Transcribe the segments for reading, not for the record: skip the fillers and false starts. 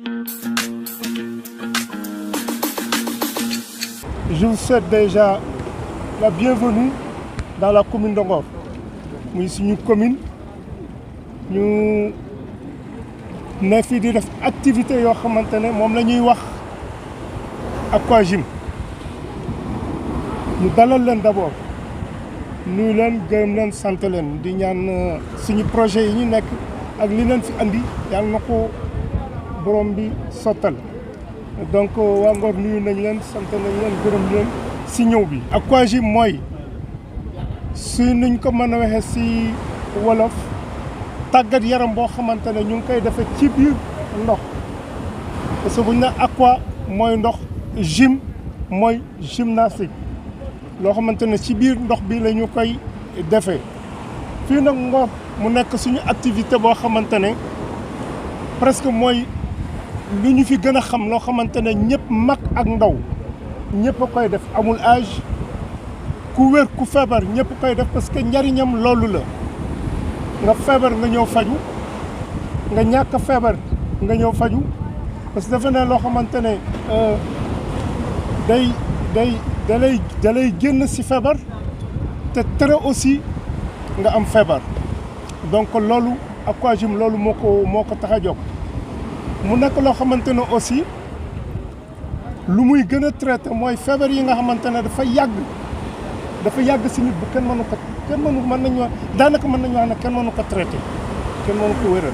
Je vous souhaite déjà la bienvenue dans la commune de Ngor muy suñu commune ñu ne fii di def activité yoo xamante ne moom la ñuy wax aquagym ñu dalal leen d'abord nuyu leen gërëm leen sant leen di ñaan suñu projet yi ñu nekk ak li leen fi andi yàlla na ko borom bi sottal donc waa Ngor nuyu nañ leen sant nañ leen gërëm leen si ñëw bi. aquagym mooy su nuñ ko mën a waxee si wolof tàggat yaram boo xamante ne ñu ngi koy defee ci biir ndox parce que bu ñu ne aqua mooy ndox gym mooy gymnastique loo xamante ne ci biir ndox bi la ñu koy defee fii nag Ngor mu nekk suñu activité boo xamante ne presque mooy lu ñu fi gën a xam loo xamante ne ñëpp mag ak ndaw ñëpp a koy def amul âge ku wér ku feebar ñëpp koy def parce que njariñam loolu la nga feebar nga ñëw faju nga ñàkk feebar nga ñëw faju parce que dafa ne loo xamante ne dalay génn si feebar te tere aussi nga am feebar donc loolu aquagym loolu moo ko tax a jóg mu nekk loo xamante ne aussi lu muy gën a traité mooy feebar yi nga xamante ne dafa yàgg si nit bu kenn mënu mën nañu wax daanaka mën nañu wax ne kenn mënu ko traité kenn mënu ko wéral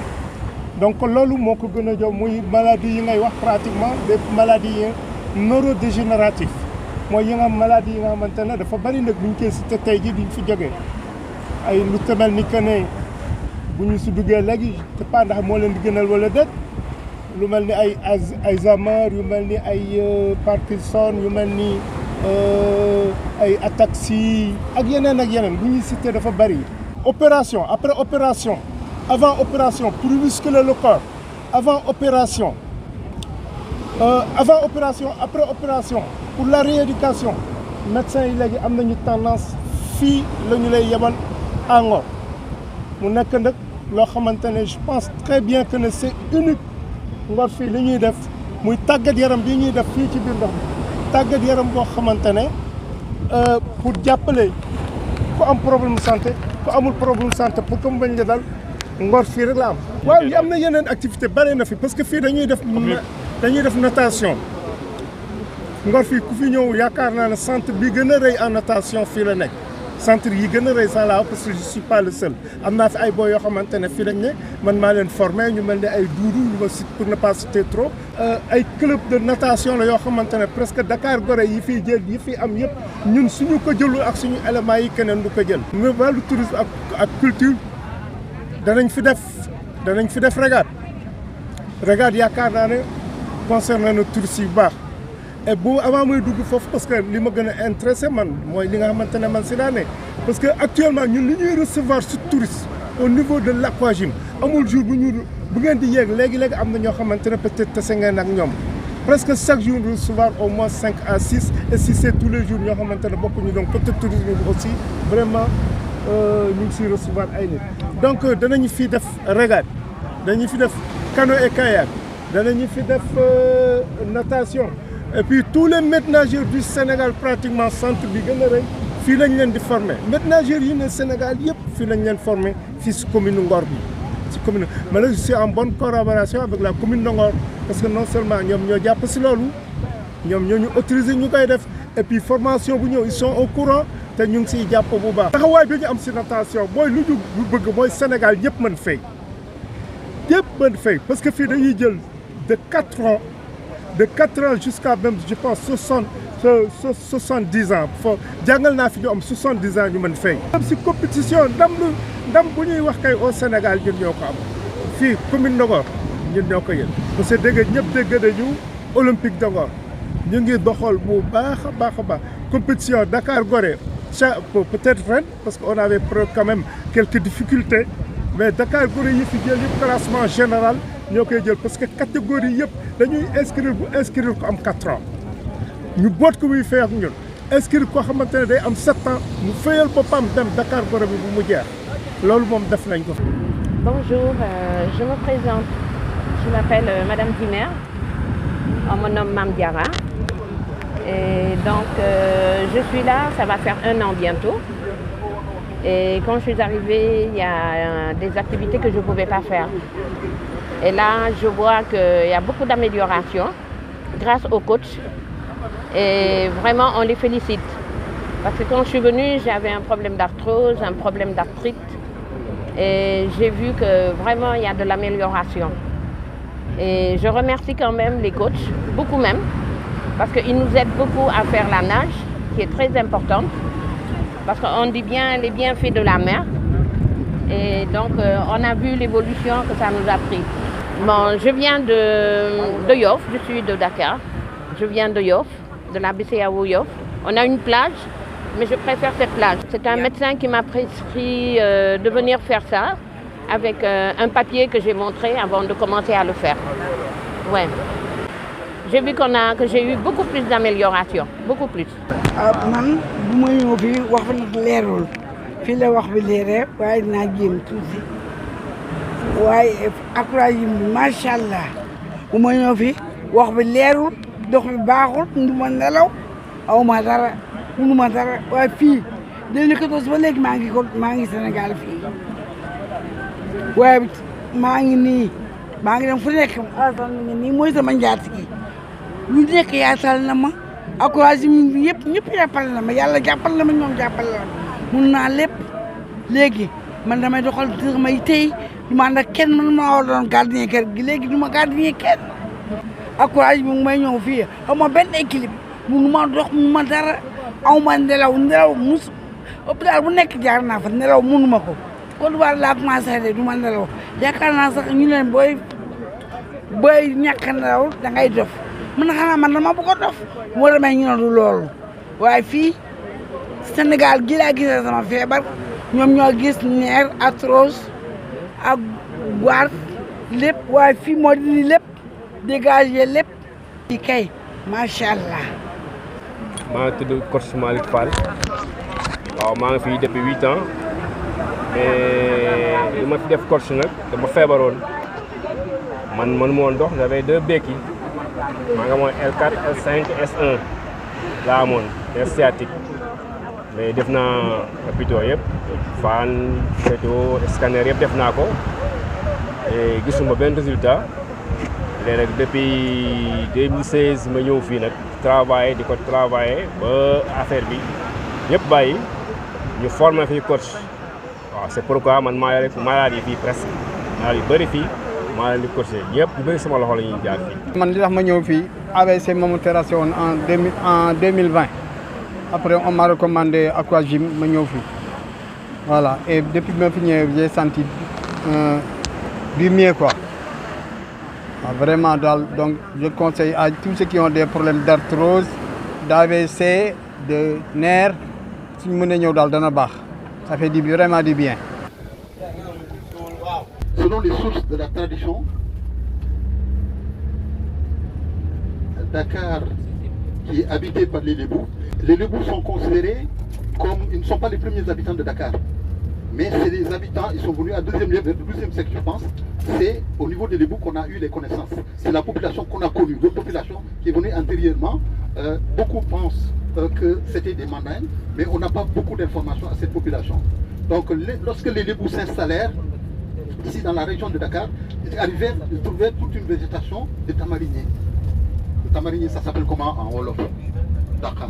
donc loolu moo ko gën a jóg muy maladie yi ngay wax pratiquement des maladies neurodégénératives mooy yi nga maladie yi nga xamante ne dafa bari nag bu ñu koy cité tey jii duñ fi jógee ay lu temel ni que ne bu ñu si duggee léegi je sais pas ndax moo leen di gënal wala déet lu mel ni ay Alzheimer yu mel ni ay Parkinson yu mel ni ay ataxie ak yeneen bu ñuy cité dafa bari. opération après opération avant opération pour muscler le corps avant opération après opération pour la rééducation médecins yi léegi am nañu tendance fii la ñu lay yebal à Ngor mu nekk nag loo xamante ne je pense très bien que ne c'est unique Ngor fii li ñuy def muy tàggat yaram bi ñuy def fii ci biir ndox mi tàggat yaram boo xamante ne pour jàppale ku am problème santé ku amul problème santé pour que mu bañ la dal Ngor fii rek la am. waaw yi am na yeneen activité bare na fi parce que fii dañuy def natation Ngor fii ku fi ñëw yaakaar naa ne centre bi gën a rëy en natation fii la nekk centre yi gën a rëy sax laa parce que je suis pas le seul am naa fi ay boy yoo xamante ne fii lañ ne man maa leen formé ñu mel ne ay duudu ñu ma cite pour ne pas citer trop ay club de natation la yoo xamante ne presque Dakar Gorée yi fiy jël yi fi am yëpp ñun suñu ko jëlul ak suñu éléments yi keneen du ko jël. mais wàllu tourisme ak culture danañ fi def régate yaakaar naa ne concerné na touristes yu baax. et bu avant muy dugg foofu parce que li ma gën a intéressé man mooy li nga xamante ne man si daa ne parce que actuellement ñun li ñuy recevoir sur touristes au niveau de l'aquagym amul jour bu ngeen di yéeg léegi am na ñoo xamante ne peut-être tase ngeen ak ñoom presque chaque jour recevoir au moins 5 à 6 et si c'est tous les jours ñoo xamante ne bokkuñu donc côté tourisme bi aussi vraiment ñu ngi siy recevoir ay nit. donc danañu fi def régate danañu fi def canoë et kayak danañu fi def natation. et puis tous les maîtres nageurs du Sénégal pratiquement centre bi gën a rëy fii lañ leen di former maîtres nageurs yi ne Sénégal yëpp fii lañ leen former fii si commune Ngor bi si commune mais là je suis en bonne collaboration avec la commune de Ngor parce que non seulement ñoom ñoo jàpp si loolu ñoom ñoo ñu autorisé ñu koy def et puis formation bu ñëw ils sont au courant te ñu ngi siy jàpp bu baax. taxawaay bi ñu am si natation mooy lu ñu bëgg mooy Sénégal ñëpp mën fay parce que fii dañuy jël de 4 ans jusqu'à même je pense 70 ans fo jàngal naa fi ñu am 70 ans ñu mën fay. si compétition ndam bu ñuy wax kay au Sénégal ñun ñoo ko am fii commune de Ngor ñun ñoo ko yël parce que dégg ñëpp dégg nañu olympique de Ngor ñu ngi doxal bu baax a baax compétition Dakar Gorée peut-être ren parce que on avait quand même quelques difficultés mais Dakar Gorée yi fi jël yëpp classement général ñoo koy jël parce que catégorie yëpp dañuy inscrire ko am 4 ans ñu boot ko muy fay ak ñun inscrire koo xamante ne day am 7 ans mu fayal boppam dem Dakar Gorée bi bu mu jeex loolu moom def nañ ko. Bonjour, je me présente. je m'appelle Madame Dimer, on me nomme Mame Diarra. Et donc je suis là, ça va faire 1 an bientôt. Et quand je suis arrivée, il y a des activités que je ne pouvais pas faire. Et là, je vois qu'il y a beaucoup d'améliorations grâce au coach. Et vraiment, on les félicite. Parce que quand je suis venue, j'avais un problème d'arthrose, un problème d'arthrite. Et j'ai vu que vraiment, il y a de l'amélioration. Et je remercie quand même les coachs, beaucoup même, parce qu'ils nous aident beaucoup à faire la nage, qui est très importante. Parce qu'on dit bien les bienfaits de la mer. Et donc, on a vu l'évolution que ça nous a pris. Bon, je viens de Yoff, je suis de Dakar. Je viens de Yoff, de la BCEAO Yoff. On a une plage, mais je préfère cette plage. C'est un médecin qui m'a prescrit de venir faire ça avec un papier que j'ai montré avant de commencer à le faire. Ouais. J'ai vu que j'ai eu beaucoup plus d'amélioration, beaucoup plus. Man bu ma ñëw fii wax bi nag leerul fii la wax bi leeree waaye dinaa jéem tuuti waaye Aquagym bi macha allah bu ma ñëw fii wax bi leerul dox bi baaxul nduma nelaw aw ma dara mënuma dara waaye fii 2014 ba léegi maa ngi Sénégal fii waaye maa ngi dem fu nekk Alassane nii mooy sama njaatige lu nekk yaatal na ma Aquagym bi ñëpp jàppale na ma yàlla jàppal na ma ñoom jàppale na ma mun naa lépp léegi man damay doxal dër may tey du ma ànd ak kenn man maa war doon gardien kër gi léegi du ma gardien kenn Aquagym bi may ñëw fii aw ma benn équilibre munu ma dox munu ma dara aw ma nelaw mus hôpital bu nekk jaar naa fa nelaw munu ma ko kon war laa commencé de du ma nelaw yaakaar naa sax ñu leen booy ñàkk nelaw da ngay dof man xanaa man dama bëgg a dof moo demee ñu ne du loolu waaye fii Sénégal gi laa gisee sama feebar ñoom ñoo gis nerf arthrose ak goitre lépp waaye fii moo dindi lépp dégagé lépp ci kay macha allah. maa ngi tudd coach Malick Fall waaw maa ngi fii depuis 8 ans mais li ma fi def coach nag dama feebaroon man mënuma woon dox j'avais 2 béquilles maa nga amoon L4 L5 S1 laa amoon nerf sciatique mais def naa hôpitaux yëpp Fann Sédhiou scanner yëpp def naa ko et gisuma benn résultat léegi nag depuis 2016 ma ñëw fii nag travailler di ko travailler ba affaire bi ñëpp bàyyi ñu former fii coach waaw c'est pourquoi man maa yore malade yi fii presque malade yu bëri fii maa leen di coacher ñëpp ñu bëri sama loxo la ñuy jaar fii. man li tax ma ñëw fii AVC ma mu terrassé woon en 2020 après on m'a recommandé Aquagym ma ñëw fii voilà et depuis ma fi ñëwee j'ai senti du mieux quoi. Vraiment donc je conseille à tous ceux qui ont des problèmes d'arthrose, d'AVC, de nerfs, si vous venez dana baax, ça fait vraiment du bien. Selon les sources de la tradition, Dakar qui est habité par les Lébous sont considérés comme, ils ne sont pas les premiers habitants de Dakar, mais c'est les habitants, ils sont venus à deuxième lieu, vers le 12e siècle je pense. C'est au niveau des Lébous qu'on a eu les connaissances. C'est la population qu'on a connue, d'autres populations qui est venue antérieurement. Beaucoup pensent que c'était des Mandingues, mais on n'a pas beaucoup d'informations à cette population. Donc lorsque les Lébous s'installèrent ici dans la région de Dakar, ils trouvaient toute une végétation de tamariniers. Le tamarinier, ça s'appelle comment en Wolof? Dakar.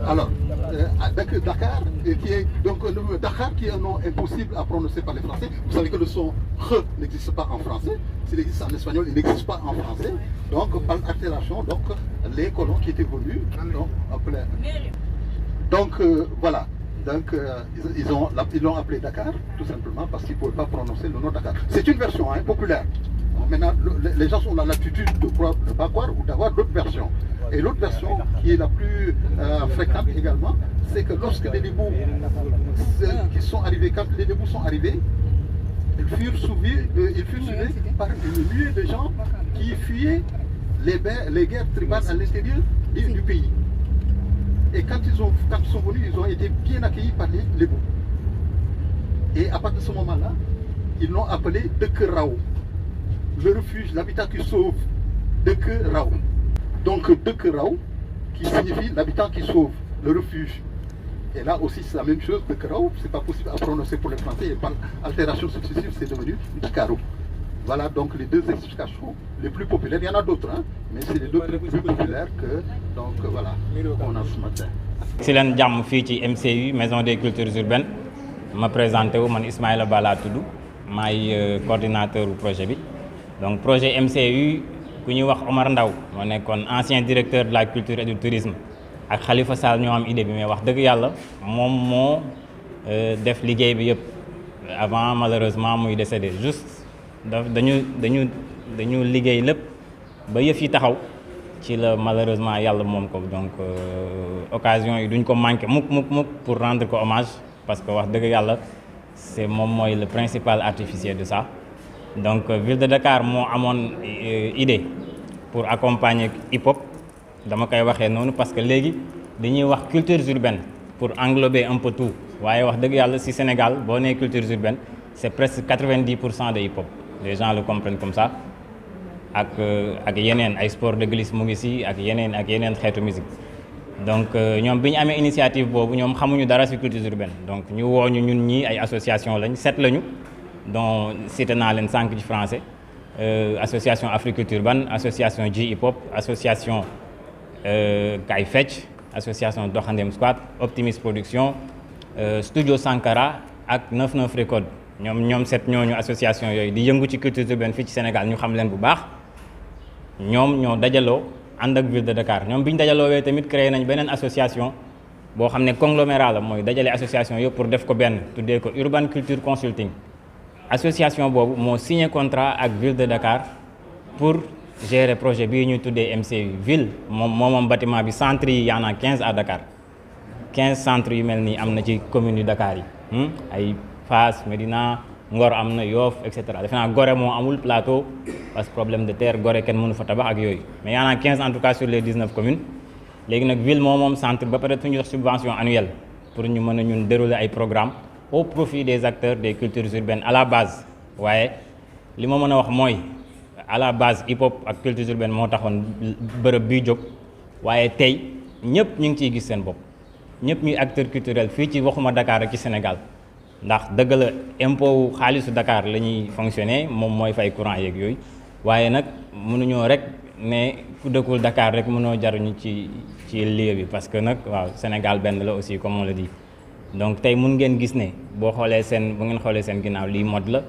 Alors, Dakar qui est un nom impossible à prononcer par les Français. Vous savez que le son R n'existe pas en français. S'il existe en espagnol, il n'existe pas en français. Donc, par altération, les colons qui étaient venus l'ont appelé. Donc, voilà. Donc, ils l'ont appelé Dakar, tout simplement, parce qu'ils ne pouvaient pas prononcer le nom Dakar. C'est une version populaire. Maintenant, les gens ont la latitude de ne pas croire ou d'avoir d'autres versions. Et l'autre version, qui est la plus fréquente également, c'est que lorsque les Lébous qui sont arrivés, quand les Lébous sont arrivés, ils furent suivis par une nuée de gens qui fuyaient les guerres tribales à l'intérieur du pays. Et quand ils sont venus, ils ont été bien accueillis par les Lébous. Et à partir de ce moment-là, ils l'ont appelé Dekerao. le refuge, l'habitat qui sauve, Deuk Raw. Donc Deuk Raw, qui signifie l'habitant qui sauve, le refuge. Et là aussi c'est la même chose, Deuk Raw, c'est pas possible à prononcer pour les Français, et par altération successive c'est devenu Dakaru. Voilà donc les deux explications les plus populaires. Il y en a d'autres, hein, mais c'est les deux plus populaires que donc voilà on a ce matin. si leen jàmm fii ci MCU Maison des Cultures Urbaines ma présenté wu man Ismaïla Ba laa tudd maay coordinateur du projet bi donc projet MCU ku ñuy wax Omar Ndaw moo nekkoon ancien directeur de la culture et du tourisme ak Khalifa Sall ñoo am idée bi mais wax dëgg yàlla moom moo def liggéey bi yëpp avant malheureusement muy décédé juste dañu liggéey lépp ba yëf yi taxaw ci la malheureusement yàlla moom ko donc occasion yi duñ ko manqué mukk pour rendre ko hommage parce que wax dëgg yàlla c'est moom mooy le principal artificier de ça donc ville de Dakar moo amoon idée pour accompagner hip hop dama koy waxee noonu parce que léegi dañuy wax cultures urbaines pour englober un peu tout waaye wax dëgg yàlla ci Sénégal boo nee cultures urbaines c'est presque 90% de hip hop les gens le comprennent comme ça ak yeneen ay sport de glisse mu ngi ci ak yeneen xeetu musique donc ñoom bi ñu amee initiative boobu ñoom xamuñu dara ci culture urbaine donc ñu woo ñu ñun ñii ay association lañ 7 lañu dont cité naa leen 5 ci français association Africulture Ban association J Hip Hop association Kay Fecc association Doxandem Squad Optimis Production Studio Sankara ak 99 Record ñoom 7 ñooñu association yooyu di yëngu ci culture urbaine fii ci Sénégal ñu xam leen bu baax ñoom ñoo dajaloo ànd ak ville de Dakar ñoom bi ñu dajaloowee tamit créé nañ beneen association boo xam ne conglomérat la mooy dajale association yëpp pour def ko benn tuddee ko Urban Culture Consulting association boobu moo signé contrat ak ville de Dakar pour gérer projet bii ñu tuddee MCU ville moom bâtiment bi centre yi y en a 15 à Dakar 15 centres yu mel nii am na ci commune yu Dakar yi ay Fass Médina Ngor am na Yoff et cetera defe naa Gorée moo amul plateau parce que problème de terre Gorée kenn mënu fa tabax ak yooyu mais y en a 15 en tout cas sur les 19 communes léegi nag ville moom centre ba pare suñu jox subvention annuelle pour ñu mën a ñun dérouler ay programmes au profit des acteurs des cultures urbaines à la base waaye li ma mën a wax mooy à la base hip hop ak cultures urbaines moo taxoon bërëb bii jóg waaye tey ñëpp ñu ngi ciy gis seen bopp ñëpp ñuy acteur culturel fii ci waxuma Dakar ak ci Sénégal ndax dëgg la impôt xaalisu Dakar la ñuy fonctionner moom mooy fay courant yeeg yooyu waaye nag mënuñoo rek ne ku dëkkul Dakar rek mënoo jaruñu ci lieu bi parce que nag waaw Sénégal benn la aussi comme on le dit donc tey mun ngeen gis ne bu ngeen xoolee seen ginnaaw lii mode la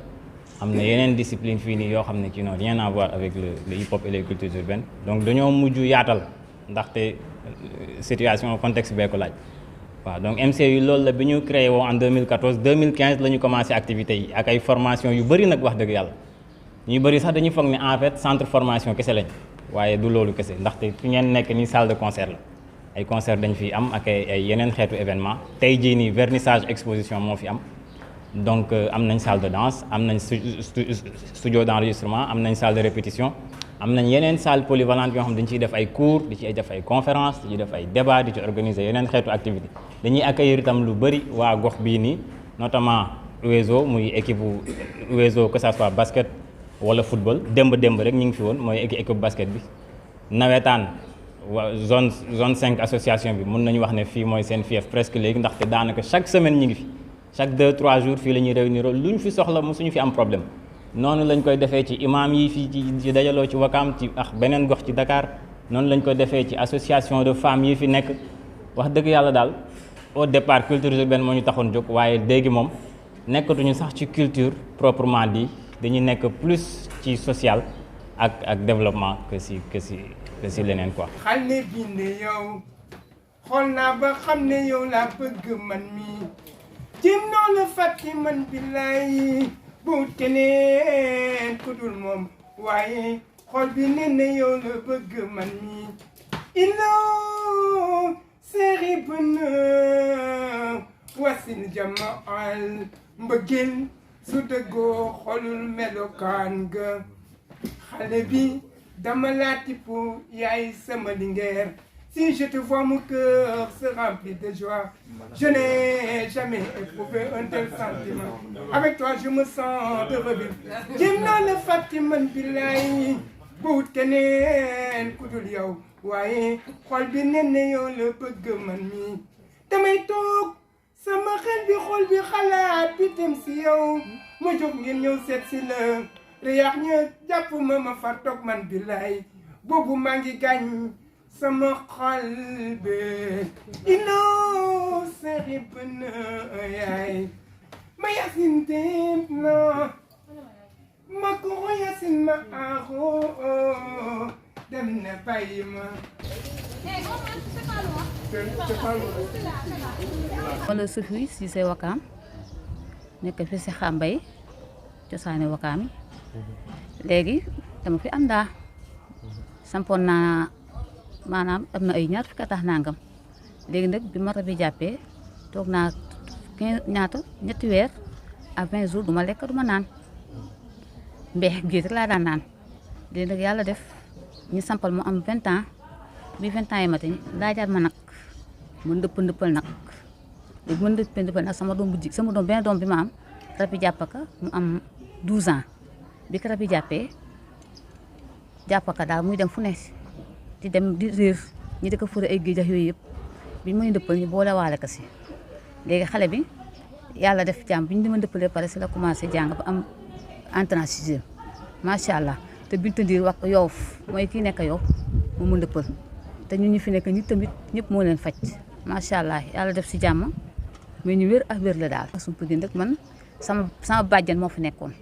am na yeneen discipline fii nii yoo xam ne qui n'ont rien à voir avec le hip hop et les cultures urbaines donc dañoo mujj yaatal ndaxte situation contexte bee ko laaj waaw donc MCU loolu la bi ñu créé woo en 2014 2015 la ñu commencé activités yi ak ay formation yu bëri nag wax dëgg yàlla ñu bëri sax dañuy foog ne en fait centre formation kese lañ waaye du loolu kese ndaxte fi ngeen nekk nii salle de concert la ay concert dañ fi am ak ay yeneen xeetu événement tey jii nii vernissage exposition moo fi am donc am nañ salle de danse am nañ studio d'enregistrement am nañ salle de répétition am nañ yeneen salle polyvalente yoo xam dañ ciy def ay cours di ci def ay conférence di ci def ay débat di ci organiser yeneen xeetu activité dañuy accueillir itam lu bëri waa gox bii nii notamment UESO muy équipe UESO que ça soit basket wala football démb rek ñu ngi fi woon mooy équipe basket bi nawetaan zone 5 association bi mën nañu wax ne fii mooy seen fief presque léegi ndaxte daanaka chaque semaine ñu ngi fi chaque 2-3 jours fii la ñuy réunir lu ñu fi soxla mosuñu fi am problème noonu lañ koy defee ci imam yi fii ci dajaloo ci Wakam ci ak beneen gox ci Dakar noonu lañ koy defee ci association de femmes yi fi nekk wax dëgg yàlla daal au départ culture urbaine moo ñu taxoon jóg waaye léegi moom nekkatuñu sax ci culture proprement dit dañuy nekk plus ci social ak développement que si leneen quoi. xale bi ne yow xool naa ba xam ne yow laa bëgg man mi jëm noonu fàtti man billaay bu keneen ku dul moom waaye xol bi ne ne yow la bëgg man mi ilo séri bonheur wasil jamaal mbëggeel su dëggoo xolul melokaan ga xale bi dama laa tippu yaay sama lingeer Si je te vois, mon cœur se remplit de joie. Je n'ai jamais éprouvé un tel sentiment. Avec toi, je me sens de revivre. Jimna le Fatiman Bilay, bout kenen kudul yow. Waaye xol bi nene yow le bëgg man mi. Damay toog sama xel bi xol bi xalaat bi dem si yow. Ma jóg ngeen ñëw seet si la. Riyax ña jàpp ma far toog man Bilay. Boobu maa ngi gaañ sama xol bi ino seri bëna yaay ma yasin dem na ma ko yasin ma aaxo dem na bàyyi ma wala Sophie Cissé Wakaam nekk fi si Xambay cosaani Wakaam léegi dama fi am daa sampoon naa maanaam am na ay ñaar fukki at nangam léegi nag bi mara bi jàppee toog naa 15 ñetti weer à 20 jours du ma lekk du ma naan mbeex géej rek laa daan naan léegi nag yàlla def ñu sampal mu am 20 ans bi 20 ans yi mate laajaat ma nag mu ndëppal nag léegi mën ndëppal nag sama doom bu sama doom benn doom bi ma am rab bi jàppaka mu am 12 ans bi ko rab bi jàppaka daal muy dem fu ne di dem di réer ñi di ko fure ay géej ak yooyu yëpp bi may ndëppal ñu boole waale ko si léegi xale bi yàlla def jàmm bi ñu dima ndëppalee pare si la commencé jàng ba am entrée en sixième macha allah te Binta Ndiir wax Yoff mooy kii nekk Yoff moom mu ndëppal te ñun ñu fi nekk ñi tamit ñëpp moo leen faj macha allah yàlla def si jàmm mais ñu wér ak wér la daal. suñu pëgg nag man sama bàjjan moo fi nekkoon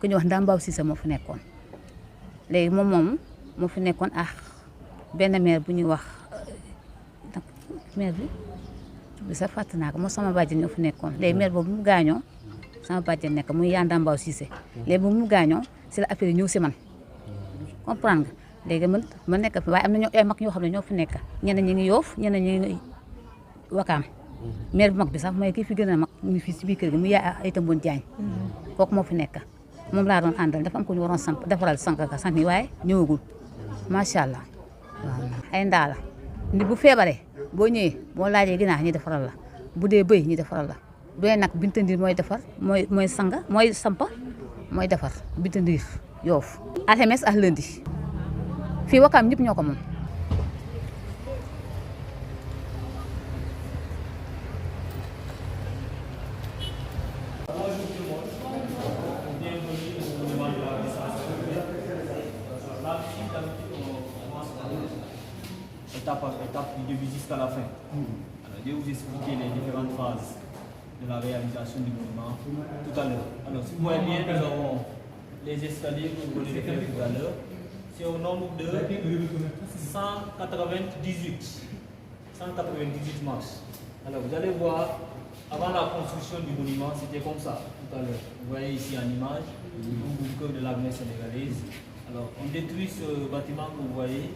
ku ñu wax Ndambaaw Cissé moo fi nekkoon léegi moom moomu moo fi nekkoon benn maire bu ñuy wax maire bi sax fàtte naa ko moom sama bàjjen ñoo fi nekkoon léegi maire boobu mu gaañoo sama bàjjen nekk muy yaa Ndambaaw Cissé léegi bu mu gaañoo si la affaire yi ñëw si man comprendre nga léegi man nekk fi waaye am na ay mag ñoo xam ne ñoo fi nekk ñeneen ñi ngi Yoff ñeneen ñi ngi Wakaam maire bu mag bi sax mooy kii fi gën a mag ñu fii si biir kër gi mu yaa ay tamboon jaañ kooku moo fi nekk moom laa doon àndal dafa am ko ñu waroon samp defaral sànq ni waaye ñëwagul macha allah. waaw ay ndaa la nit bu feebaree boo ñëwee boo laajee ginaar ñi defaral la bu dee bëy ñi defaral la bu dee nag Binta Ndiir mooy defar mooy sanga mooy sampa mooy defar Binta Ndiir Yoff alxames ak lundi fii Wakaam ñëpp ñoo ko moom. Étape par étape du début jusqu'à la fin. Alors, je vais vous expliquer les différentes phases de la réalisation du monument tout à l'heure. Alors, si vous voyez bien, nous avons les escaliers que vous venez de faire tout à l'heure. C'est au nombre de 198 marches. Alors, vous allez voir, avant la construction du monument, c'était comme ça tout à l'heure. Vous voyez ici en image, le cœur de l'armée sénégalaise. Alors, on détruit ce bâtiment que vous voyez.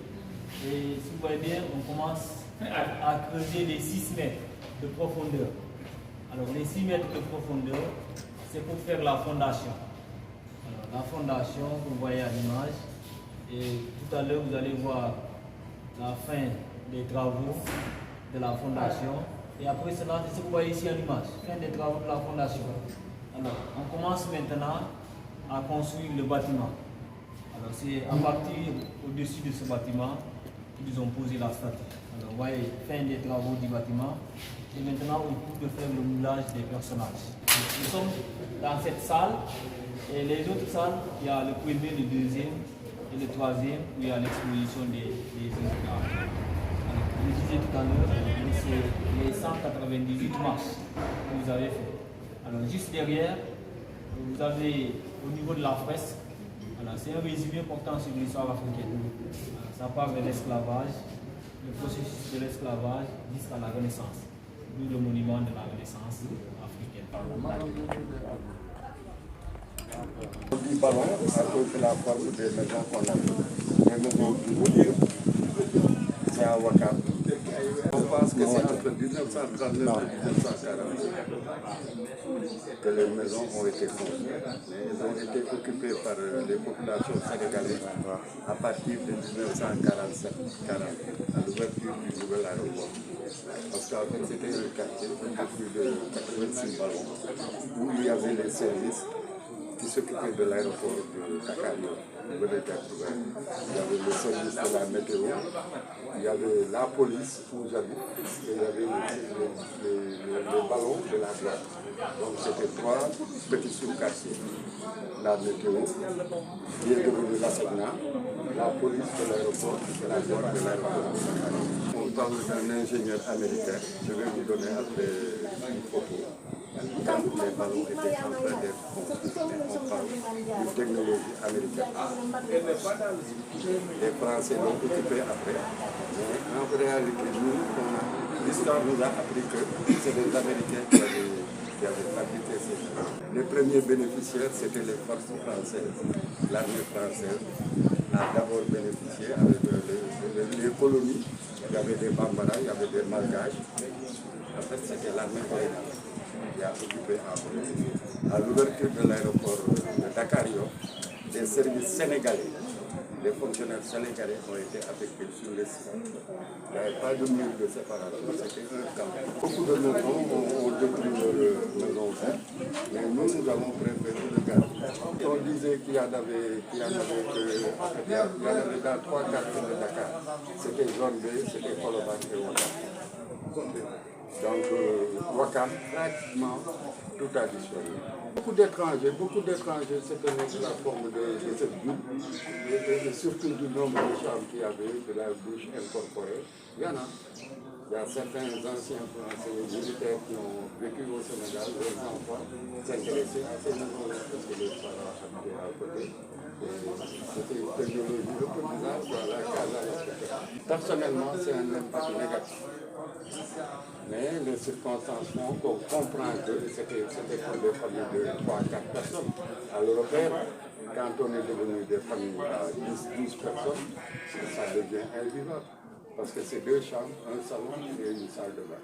Et si vous voyez bien, on commence à creuser les 6 mètres de profondeur. Alors les 6 mètres de profondeur, c'est pour faire la fondation. Alors, la fondation, vous voyez à l'image. Et tout à l'heure, vous allez voir la fin des travaux de la fondation. Et après cela, c'est ce que vous voyez ici à l'image, fin des travaux de la fondation. Alors, on commence maintenant à construire le bâtiment. Alors c'est à partir au-dessus de ce bâtiment qu'ils ont posé la statue. Alors vous voyez, fin des travaux du bâtiment. Et maintenant au cours de faire le moulage des personnages. Nous sommes dans cette salle et les autres salles, il y a le premier, le deuxième et le troisième où il y a l'exposition des œuvres. Alors je disais tout à l'heure, c'est les 198 marches que vous avez fait. Alors juste derrière, vous avez au niveau de la fresque. C'est un résumé portant sur l'histoire africaine. Ça part de l'esclavage, le processus de l'esclavage jusqu'à la Renaissance, d'où le monument de la Renaissance africaine. Du ballon à cause de la forme des maisons qu'on a. C'est à Wakaam. pense que c'est entre 1939 et 1940 que les maisons ont été construites. Mais elles ont été occupées par les populations sénégalaises à partir de 1947-40, à l'ouverture du nouvel aéroport. Parce qu'en fait, c'était un quartier de plus de 86 ballons où il y avait les services qui s'occupaient de l'aéroport de Dakar. Il y avait le service de la météo, il y avait la police où j'habite, et il y avait les ballons de la douane. Donc c'était 3 petits sous-quartiers. La météo, qui est devenue la SECNA, la police de l'aéroport et la douane de l'aéroport. On parle d'un ingénieur américain, je vais vous donner après une photo. Quand les ballons étaient en train d'être construits, on parle d'une technologie américaine. Les Français l'ont occupé après, mais en réalité, l'histoire nous a appris que c'est les Américains qui avaient fabriqué ces choses. Les premiers bénéficiaires, c'était les forces françaises. L'armée française a d'abord bénéficié avec les colonies. Il y avait des Bambara, il y avait des Malgaches. En fait, c'était l'armée coloniale qui a occupé à l'ouverture de l'aéroport de Dakar, des services sénégalais, les fonctionnaires sénégalais ont été affectés sur les sites. Il n'y avait pas de mur de séparation, c'était un camp. Beaucoup de maisons ont détruit leur maison verte, mais nous avons préféré le garder. On disait qu'il y en avait dans 3 quartiers de Dakar. C'était zone B, c'était Colobane et Ouakam. Donc, Ouakam, pratiquement tout a disparu. Beaucoup d'étrangers se tenaient sous la forme de cette ville, et surtout du nombre de chambres qu'il y avait, de la douche incorporée. Il y en a. Il y a certains anciens Français militaires qui ont vécu au Sénégal, leurs enfants s'intéressaient à ces maisons-là parce que les parents habitaient à côté. C'était une technologie un peu bizarre, la casa. Personnellement, c'est un impact négatif. Mais les circonstances font qu'on comprend que c'était pour des familles de 3-4 personnes. À l'européenne, quand on est devenu des familles à 10 personnes, ça devient invivable. Parce que c'est 2 chambres, un salon et une salle de bain.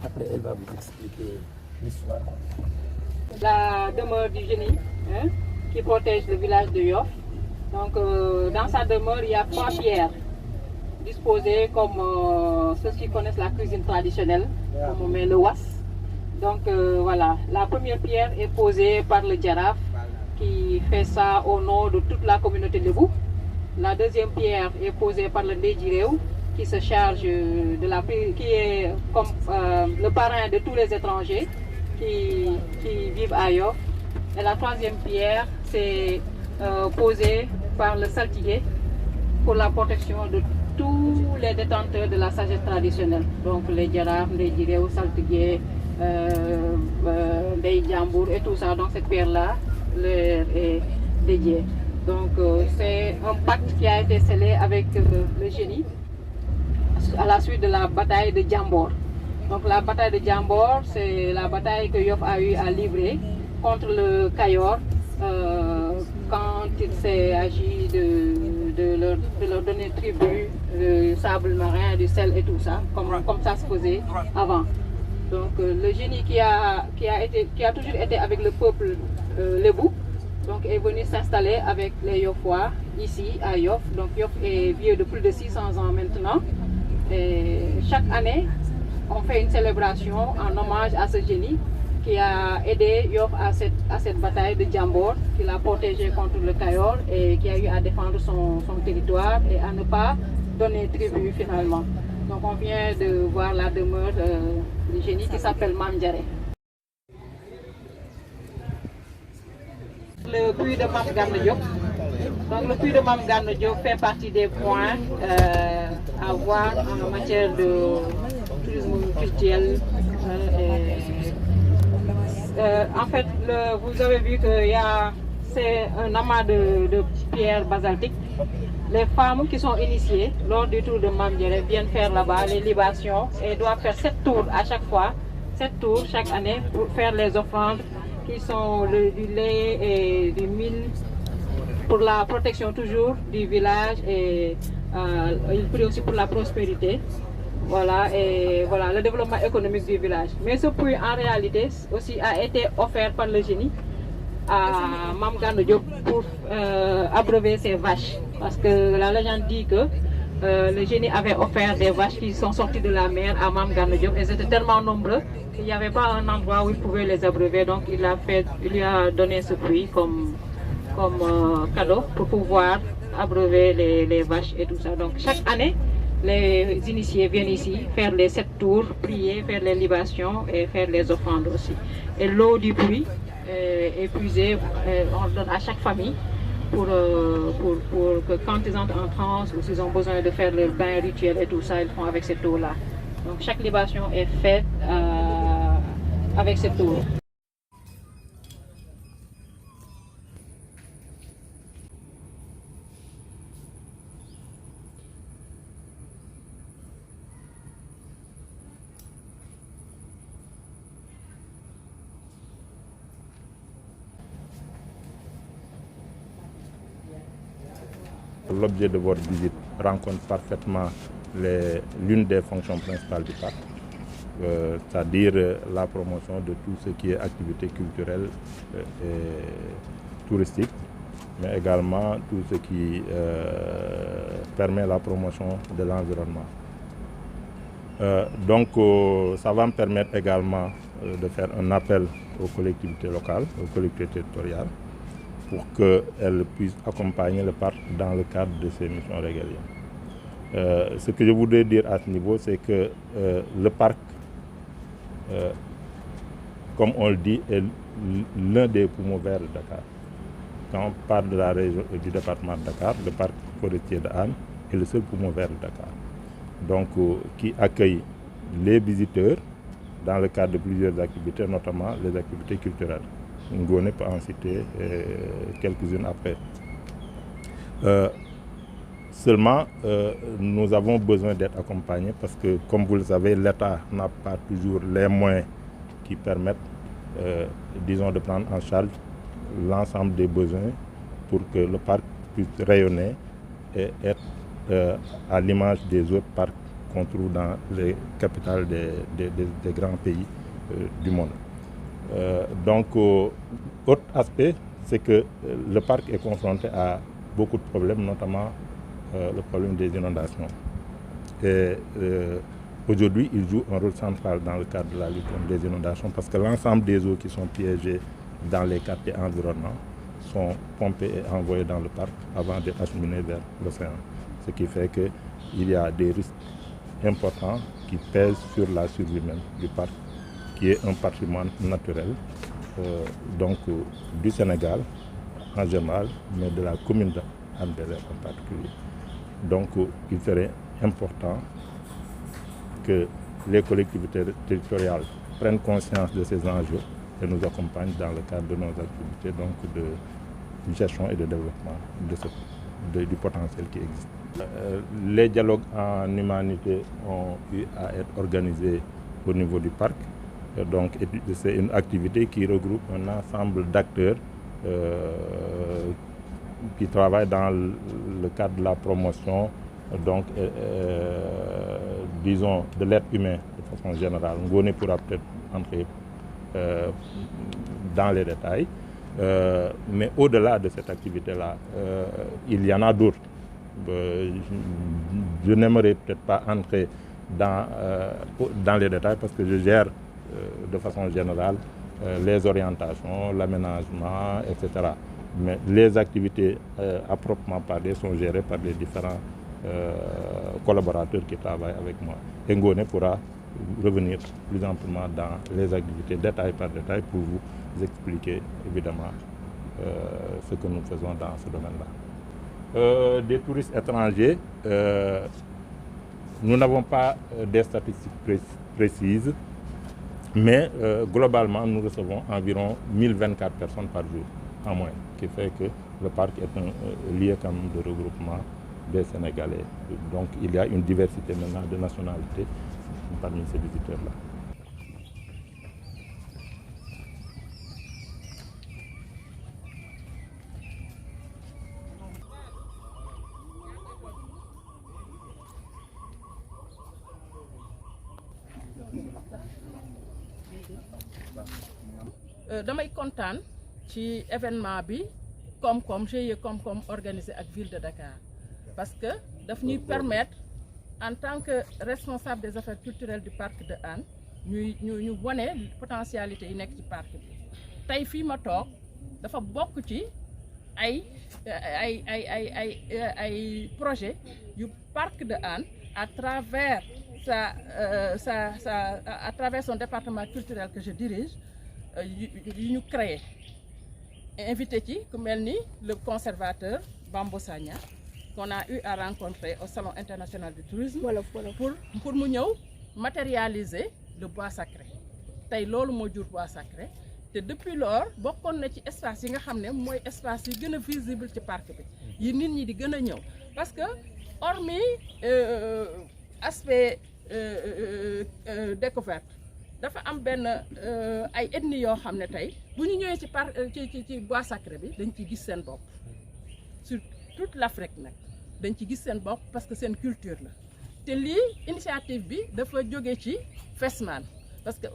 Après, elle va vous expliquer l'histoire. La demeure du génie qui protège le village de Yoff. Donc, dans sa demeure, il y a 3 pierres disposées comme ceux qui connaissent la cuisine traditionnelle, comme on met le was. Donc, voilà, la première pierre est posée par le Djaraf qui fait ça au nom de toute la communauté Lébou. La deuxième pierre est posée par le Ndéjireu qui se charge de la qui est comme le parrain de tous les étrangers qui vivent à Yoff. Et la troisième pierre, c'est posée par le saltigué pour la protection de tous les détenteurs de la sagesse traditionnelle. Donc les Djaraf, les Ndéjireu, saltigué, Ndey Djambour et tout ça. Donc cette pierre-là leur est dédiée. Donc c'est un pacte qui a été scellé avec le génie à la suite de la bataille de Djambor. Donc la bataille de Djambor, c'est la bataille que Yoff a eu à livrer contre le Kayor quand il s'est agi de leur donner tribut, du sable marin, du sel et tout ça, comme ça se faisait avant. Donc le génie qui a toujours été avec le peuple Lébou, donc est venu s'installer avec les Yoffois ici à Yoff. Donc Yoff est vieux de plus de 600 ans maintenant. Et chaque année, on fait une célébration en hommage à ce génie qui a aidé Yoff à cette bataille de Djambor, qui l'a protégé contre le Kayor et qui a eu à défendre son territoire et à ne pas donner tribut finalement. Donc on vient de voir la demeure du génie qui s'appelle Mam Djaré. Le puits de Mam Gana Diop. Donc le puits de Mam Gana Diop fait partie des points à voir en matière de tourisme culturel. En fait, vous avez vu que c'est un amas de pierres basaltiques. Les femmes qui sont initiées lors du tour de Mam Djaré viennent faire là-bas les libations et doivent faire 7 tours à chaque fois, 7 tours chaque année pour faire les offrandes qui sont du lait et du mil pour la protection toujours du village et il prie aussi pour la prospérité. Voilà, et voilà le développement économique du village. Mais ce puits en réalité aussi a été offert par le génie à Mam Gana Diop pour abreuver ses vaches. Parce que la légende dit que le génie avait offert des vaches qui sont sorties de la mer à Mam Gana Diop et c'était tellement nombreux qu'il n'y avait pas un endroit où il pouvait les abreuver. Donc il lui a donné ce puits comme cadeau pour pouvoir abreuver les vaches et tout ça. Donc chaque année, les initiés viennent ici faire les 7 tours, prier, faire les libations et faire les offrandes aussi. Et l'eau du puits est puisée, on donne à chaque famille pour que quand ils entrent en transe ou s'ils ont besoin de faire leur bain rituel et tout ça, ils font avec cette eau-là. Donc chaque libation est faite avec cette eau. L'objet de votre visite rencontre parfaitement l'une des fonctions principales du parc, c'est-à-dire la promotion de tout ce qui est activité culturelle et touristique, mais également tout ce qui permet la promotion de l'environnement. Donc ça va me permettre également de faire un appel aux collectivités locales, aux collectivités territoriales, pour qu'elles puissent accompagner le parc dans le cadre de ses missions régaliennes. Ce que je voudrais dire à ce niveau, c'est que le parc, comme on le dit, est l'un des poumons verts de Dakar. Quand on parle de la région du département de Dakar, le parc forestier de Hann est le seul poumon vert de Dakar. Donc, qui accueille les visiteurs dans le cadre de plusieurs activités, notamment les activités culturelles. Ngone peut en citer quelques-unes après. Seulement, nous avons besoin d'être accompagnés parce que, comme vous le savez, l'État n'a pas toujours les moyens qui permettent disons, de prendre en charge l'ensemble des besoins pour que le parc puisse rayonner et être à l'image des autres parcs qu'on trouve dans les capitales des grands pays du monde. Donc, autre aspect, c'est que le parc est confronté à beaucoup de problèmes, notamment le problème des inondations. Et aujourd'hui, il joue un rôle central dans le cadre de la lutte contre les inondations parce que l'ensemble des eaux qui sont piégées dans les quartiers environnants sont pompées et envoyées dans le parc avant d'être acheminées vers l'océan. Ce qui fait qu'il y a des risques importants qui pèsent sur la survie même du parc, qui est un patrimoine naturel du Sénégal en général, mais de la commune de Hann Bel-Air en particulier. Donc il serait important que les collectivités territoriales prennent conscience de ces enjeux et nous accompagnent dans le cadre de nos activités de gestion et de développement du potentiel qui existe. Les dialogues en humanité ont eu à être organisés au niveau du parc. Donc c'est une activité qui regroupe un ensemble d'acteurs qui travaillent dans le cadre de la promotion, disons, de l'être humain de façon générale. Ngoné pourra peut-être entrer dans les détails. Mais au-delà de cette activité-là, il y en a d'autres. Je n'aimerais peut-être pas entrer dans les détails parce que je gère de façon générale les orientations, l'aménagement, etc. Mais les activités à proprement parler sont gérées par les différents collaborateurs qui travaillent avec moi. Et Ngoné pourra revenir plus amplement dans les activités détail par détail pour vous expliquer évidemment ce que nous faisons dans ce domaine-là. Des touristes étrangers, nous n'avons pas des statistiques précises, mais globalement nous recevons environ 1024 personnes par jour en moyenne, ce qui fait que le parc est un lieu quand même de regroupement des Sénégalais. Donc il y a une diversité maintenant de nationalités parmi ces visiteurs-là. damay kontaan ci événement bi koom-koom GIE koom-koom organisé ak ville de Dakar parce que daf ñuy permettre en tant que responsable des affaires culturelles du parc de Hann ñu wane potentialité yi nekk ci parc bi tey fii ma toog dafa bokk ci ay projet yu parc de Hann à travers à travers son département culturel que je dirige yu ñu créé invité ci ku mel ni le conservateur Bambo Sagna qu'on a eu à rencontrer au Salon international du tourisme pour mu ñëw matérialiser le bois sacré tey loolu moo jur bois sacré te depuis lors bokkoon na ci espace yi nga xam ne mooy espace yi gën a visible ci parc bi yi nit ñi di gën a ñëw parce que hormis aspect découverte dafa am benn ay ethnie yoo xam ne tey bu ñu ñëwee ci parc ci bois sacré bi dañ ciy gis seen bopp sur toute l'Afrique nag dañ ci gis seen bopp parce que seen culture la te lii initiative bi dafa jóge ci FESMAN parce que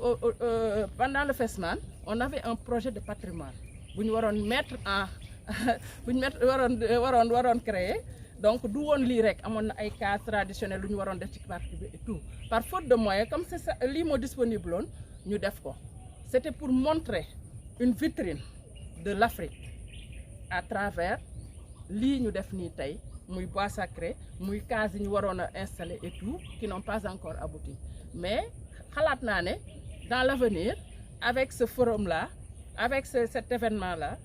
pendant le FESMAN on avait un projet de patrimoine bu ñu waroon mettre en bu ñu waroon créer donc du woon lii rek amoon na ay cas traditionnels lu ñu waroon def ci parc bi et tout par faute de moyens comme c'est ça lii moo disponible woon ñu def ko c'était pour montrer une vitrine de l'Afrique à travers lii ñu def nii tey muy bois sacré muy cases yi ñu waroon a installer et tout qui n'ont pas encore abouti mais xalaat naa ne dans l'avenir avec ce forum là avec cet événement là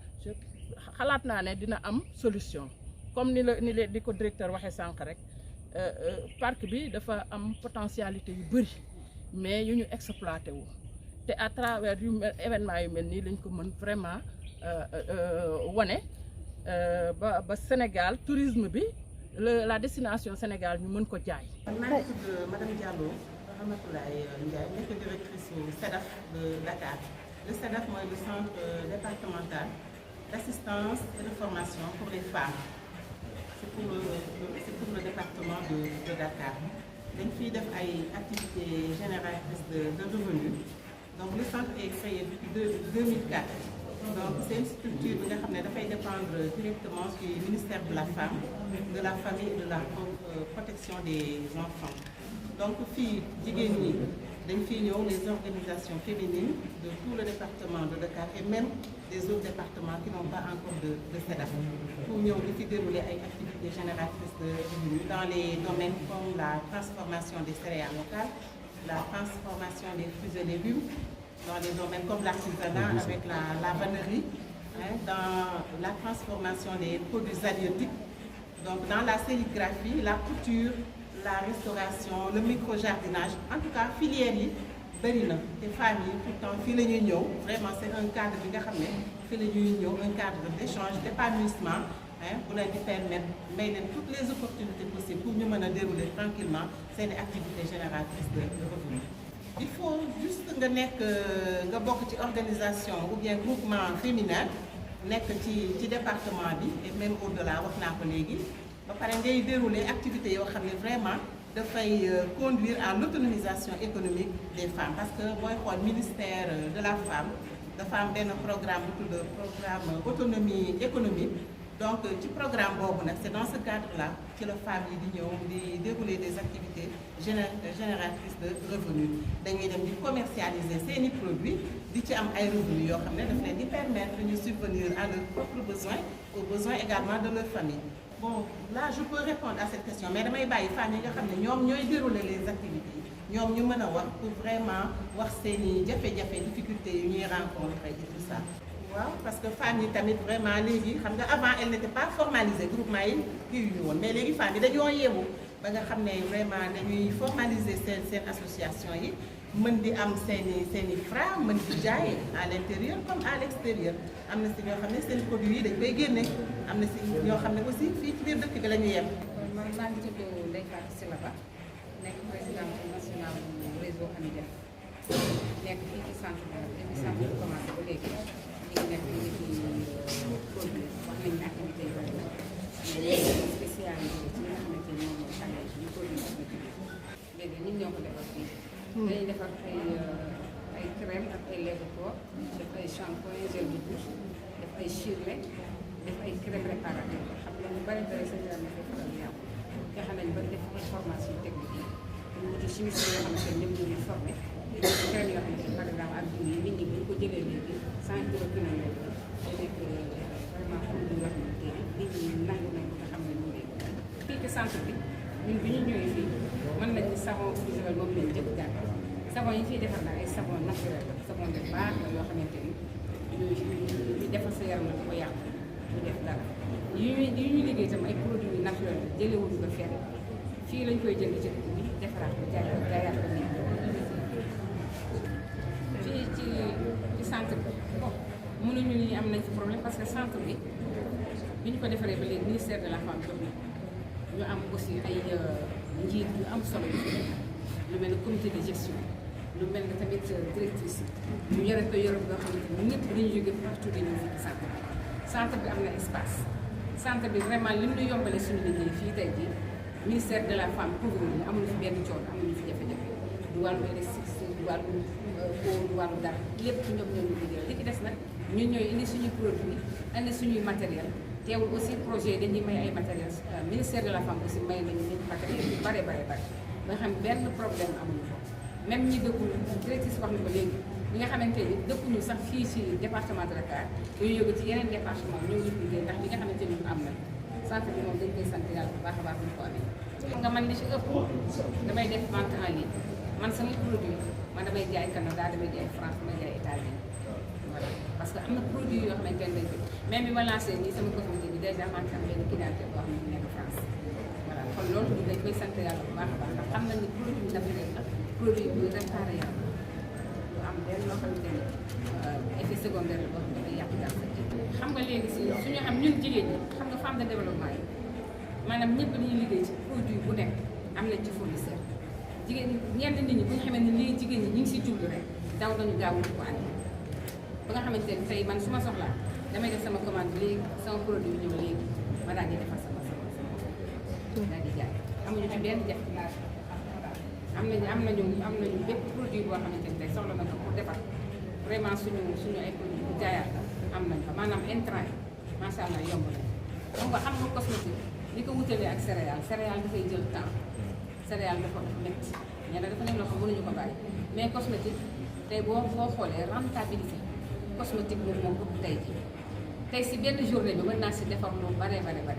xalaat naa ne dina am solution comme ni ko directeur waxee sànq rek parc bi dafa am potentialité yu bëri mais yu ñu exploité wu te à travers événement yu mel nii lañ ko mën vraiment wane ba Sénégal tourisme bi la destination Sénégal ñu mën ko jaay. maa ngi tudd madame Diallo Ramatoulaye Ndiaye nekk directrice SEDAF de Dakar Le CEDAF mooy le centre départemental d'assistance et de formation pour les femmes. C'est pour le département de Dakar. dañ fiy def ay activités génératrices de revenus. Donc le centre est créé depuis 2004. Donc c'est une structure bi nga xam ne dafay dépendre directement du ministère de la femme, de la famille et de la protection des enfants. Donc fii jigéen ñi dañ fiy ñëw les organisations féminines de tout le département de Dakar et même des autres départements qui n'ont pas encore de CEDAF pour ñëw di fi dérouler ay activités génératrices de revenus dans les domaines comme la transformation des céréales locales, la transformation des fruits et légumes, dans des domaines comme l'artisanat avec la vannerie, dans la transformation des produits halieutiques, donc dans la sérigraphie, la couture, la restauration, le micro-jardinage. En tout cas, filière yi bëri na te femmes yi tout le temps fii la ñuy ñëw vraiment c'est un cadre bi nga xam ne fii la ñuy ñëw un cadre d'échange, d'épanouissement pour leen di permettre may leen toutes les opportunités possibles pour ñu mën a dérouler tranquillement seen activités génératrices de revenus. Il faut juste nga bokk ci organisation ou bien groupement féminin nekk ci département bi et même au-delà wax naa ko léegi ba pare ngay dérouler activités yoo xam ne vraiment dafay conduire à l'autonomisation économique des femmes parce que booy xool ministère de la femme dafa am benn programme bu tudd programme autonomie économique. Donc ci programme boobu nag c'est dans ce cadre-là que la femme yi di ñëw di dérouler des activités génératrices de revenus dañuy dem di commercialiser seeni produits di ci am ay revenus yoo xam ne daf leen di permettre de ñu subvenir à leurs propres besoins aux besoins également de leur famille. Bon là je peux répondre à cette question mais damay bàyyi femmes yi nga xam ne ñoom ñooy dérouler les activités ñoom ñu mën a wax pour vraiment wax seeni jafe-jafe difficultés yu ñuy rencontrer et tout ça. waaw parce que femmes yi tamit vraiment léegi xam nga avant elle n'était pas formalisée groupement yi kii yu ñu woon mais léegi femmes yi dañoo yeewu ba nga xam ne vraiment dañuy formaliser seen association yi mën di am seeni fra mën di jaay à l'intérieur comme à l'extérieur am na si ñoo xam ne seen produits yi dañ koy génne am na si ñoo xam ne aussi fii ci biir dëkk bi la ñu yem. man maa ngi tudd Ndeye Fatou Sylla Ba nekk présidente nationale du réseau AMIDEF nekk fii ci centre bi depuis centre bi commencé ba léegi. ñu nekk ñu ngi ci produit wax nañu activité yu bëri na mais léegi spécialisé ci li nga xamante ni moom mooy xale yi produit cosmétique léegi ñun ñoo ko defar fii dañuy defar ay crème ak ay lait de corps def ay shampoing gel de douche def ay shirley def ay crème réparateur xam nga ñu bëri bëri seen yaram dafay faral di yàqu nga xam ne ñu bëri def ay formation technique yi ñu wuti chimiste yoo xamante ne ñoom ñoo ñu formé crème yoo xamante ne par exemple ak diw yi nit ñi bu ñu ko jëlee léegi 5 kilos dina nekk day nekk vraiment produit yoo xamante ne nit ñi nangu nañ ko nga xam ne ñu ngi fii ci centre bi ñun bi ñu ñëwee fii mën nañu savon eau de javel moom lañ jëkk jàng savon yi fiy defar na ay savon naturel la savon de baax la yoo xamante ni ñu defar sa yaram la di ko yàq ñu def dara yu ñuy liggéey itam ay produits naturels la jëlewuñu ko fenn fii lañ koy jënd ci dëkk bi defaraat ko jaayaat ko nii fii ci centre bi bon mënuñu ni am nañ ci problème parce que centre bi bi ñu ko defaree ba léegi ministère de la femme jox na ñu am aussi ay njiit yu am solo yu fi lu mel ne comité de gestion lu mel ne tamit directrice ñu yore ko yore boo xamante ni ñëpp dañu jóge partout dañu fii ci centre bi am na espace centre bi vraiment li ñu yombale suñu liggéey fii tey jii ministère de la femme couvrir ñu amuñu fi benn coono amuñu fi jafe-jafe du wàllu électricité du wàllu eau du wàllu dara lépp ñoom ñoo ñu liggéey li ci des nag ñun ñooy indi suñuy produit indi suñuy matériel teewul aussi projet yi dañuy may ay matériel ministère de la femme aussi may nañu nit matériel yu bare ba nga xam benn problème amuñu ko même ñi dëkkul directrice wax na ko léegi ñi nga xamante ni dëkkuñu sax fii ci département de Dakar dañuy yóbbu ci yeneen département ñoo ñu liggéey ndax li nga xamante ni am na centre bi moom dañ koy sant yàlla bu baax a baax bu ñu ko amee xam nga man li ci ëpp damay def vente en ligne man samay produit man damay jaay Canada damay jaay France damay jaay États-Unis voilà parce que am na produit yoo xamante ne dañ ko même bi ma lancé nii sama cosmétique bi déjà man am benn clientèle boo xam ne mu nekk France voilà kon loolu dañ koy sant yàlla bu baax a baax ndax xam nañ ni produit bi naturel la produit bi réparé yàlla lu am benn loo xamante ni effet secondaire la boo xam ne day yàq gàncax gi xam nga léegi si suñu xam ñun jigéen ñi xam nga femme de développement yi maanaam ñëpp dañuy liggéey ci produit bu nekk am nañ ci fournisseur jigéen ñenn nit ñi bu ñu xamee ne lii jigéen ñi ñu ngi si jublu rek daw nañu gaaw ko andi ba nga xamante ne tey man su ma soxlaa damay def sama commande léegi sama produit ñëw léegi ma daal di defar sama daal di jaay amuñu ci benn jafe am nañu bépp produit boo xamante ne tey soxla na ko pour defar vraiment suñu ay produit bu jaayaat am nañ ko maanaam intrant yi macha allah yomb na xam nga cosmétique li ko wutalee ak céréale dafay jël temps céréale dafa métti ñeneen dafa nekk loo xam mënuñu ko bàyyi mais cosmétique tey boo xoolee rentabilité cosmétique boobu moom ëpp tey si benn journée bi mën naa si defar lu bare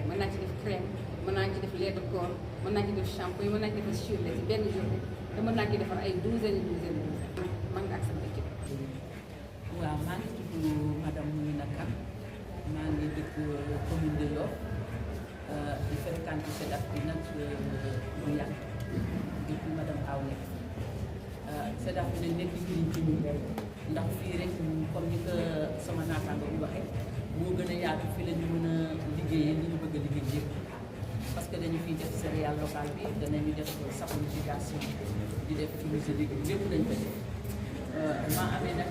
mën naa ci def crème mën naa ci def lait de corps mën naa ci def shampoing mën naa ci def surlet si benn journée te mën naa ci defar ay douzaine man nga ak sama équipe. waaw maa ngi tudd madame Moumina Kane maa ngi dëkk commune de Yoff di fréquenté SEDAF bi nag bu yàgg depuis madame Aw nekk SEDAF bi nag nekk njëriñ ci ñun ndax fii rek comme ni ko sama naataango bi waxee moo gën a yaatu fii la ñu mën a liggéeyee li ñu bëgg a liggéey yëpp parce que dañu fiy def céréale locale bi danañu def saponification di def utilisé légumes lépp dañ ko def maa amee nag